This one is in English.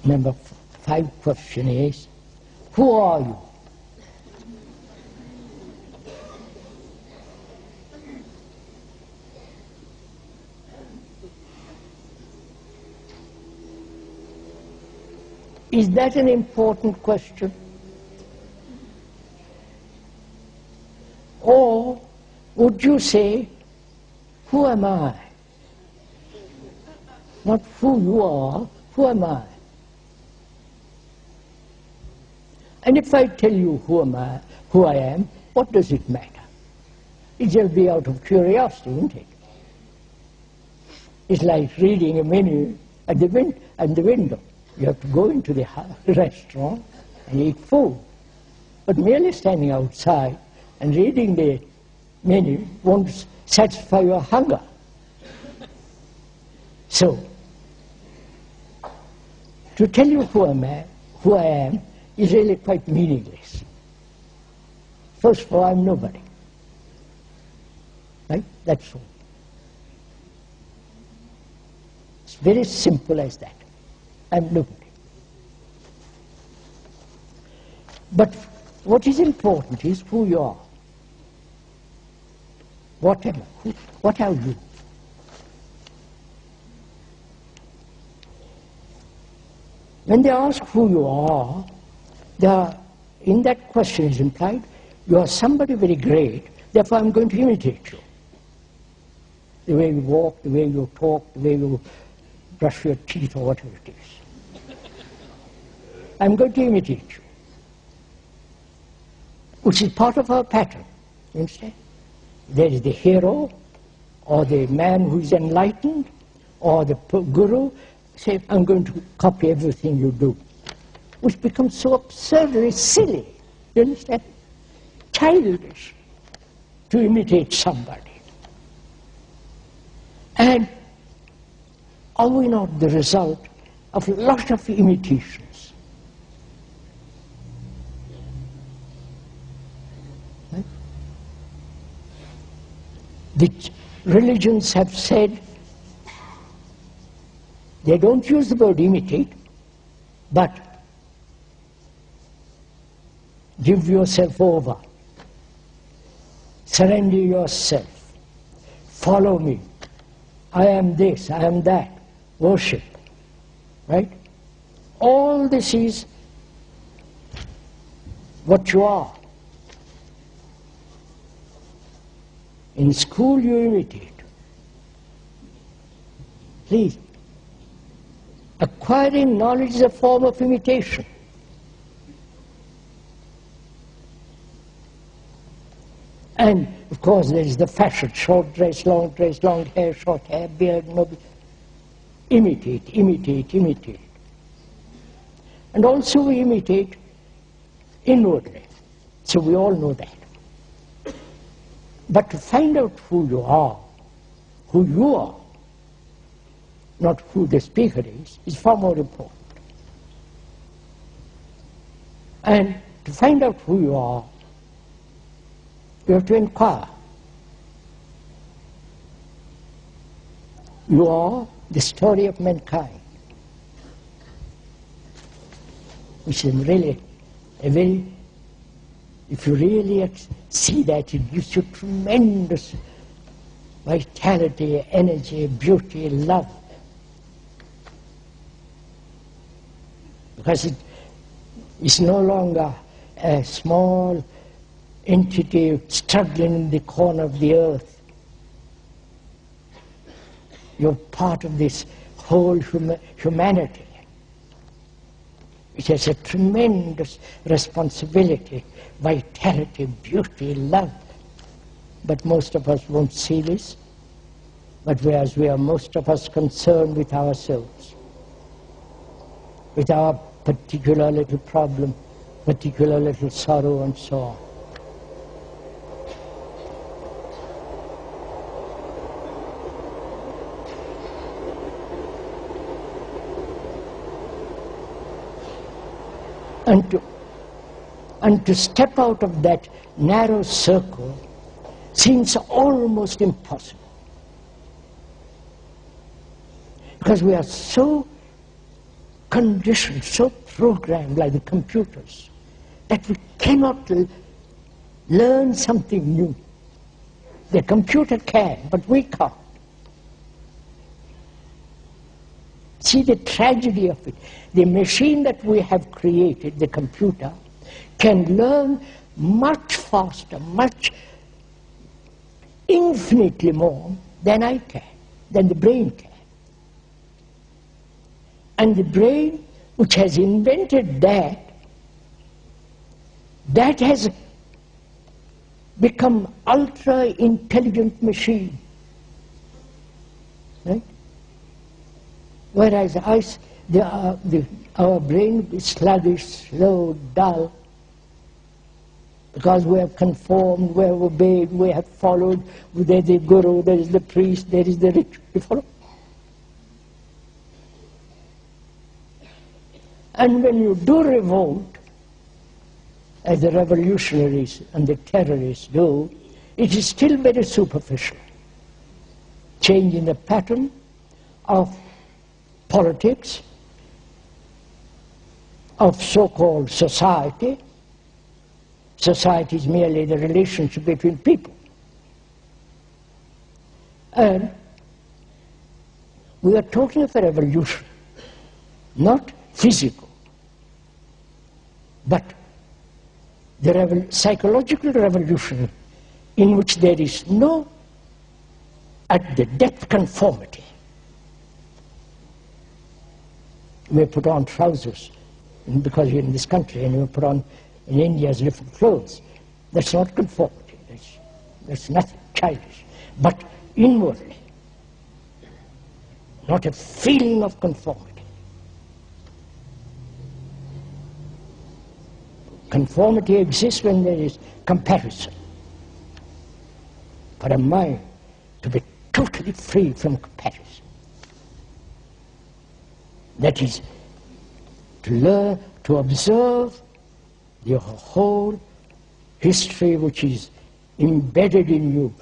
Number 5 question is, who are you? Is that an important question? Or would you say, who am I? Not who you are, who am I? And if I tell you who I am, what does it matter? It will be out of curiosity, isn't it? It's like reading a menu at the window. You have to go into the restaurant and eat food. But merely standing outside and reading the menu won't satisfy your hunger. So, to tell you who I am is really quite meaningless. First of all, I'm nobody. Right? That's all. It's very simple as that. I'm nobody. But what is important is who you are. What am I? What are you? When they ask who you are, in that question is implied, you are somebody very great, therefore I'm going to imitate you. The way you walk, the way you talk, the way you brush your teeth or whatever it is. I'm going to imitate you. Which is part of our pattern, you understand? There is the hero, or the man who is enlightened, or the guru, say, I'm going to copy everything you do. Which becomes so absurdly silly, you understand? Childish to imitate somebody. And are we not the result of a lot of imitations? Right? The religions have said, they don't use the word imitate, but give yourself over, surrender yourself, follow me, I am this, I am that, worship, right? All this is what you are. In school you imitate. Please, acquiring knowledge is a form of imitation. And of course there is the fashion, short dress, long hair, short hair, beard, no beard. Imitate, imitate, imitate. And also we imitate inwardly. So we all know that. But to find out who you are, not who the speaker is far more important. And to find out who you are, you have to inquire. You are the story of mankind, which is really a very, if you really see that, it gives you tremendous vitality, energy, beauty, love. Because it's no longer a small entity struggling in the corner of the earth. You're part of this whole humanity. It has a tremendous responsibility, vitality, beauty, love. But most of us won't see this. But whereas we are most of us concerned with ourselves, with our particular little problem, particular little sorrow and so on. And to step out of that narrow circle seems almost impossible. Because we are so conditioned, so programmed like the computers, that we cannot learn something new. The computer can, but we can't. See the tragedy of it. The machine that we have created, the computer, can learn much faster, infinitely more than I can, than the brain can. And the brain, which has invented that has become ultra-intelligent machine. Right? Whereas our brain is sluggish, slow, dull, because we have conformed, we have obeyed, we have followed. There is the guru, there is the priest, there is the rich. You follow? And when you do revolt, as the revolutionaries and the terrorists do, it is still very superficial. Changing the pattern of politics, of so-called society. Society is merely the relationship between people. And we are talking of a revolution, not physical, but the psychological revolution in which there is no, at the depth, conformity. We put on trousers because you're in this country, and you put on in India's different clothes. That's not conformity. That's nothing childish. But inwardly, not a feeling of conformity. Conformity exists when there is comparison. For a mind to be totally free from comparison, that is, to learn to observe the whole history which is embedded in you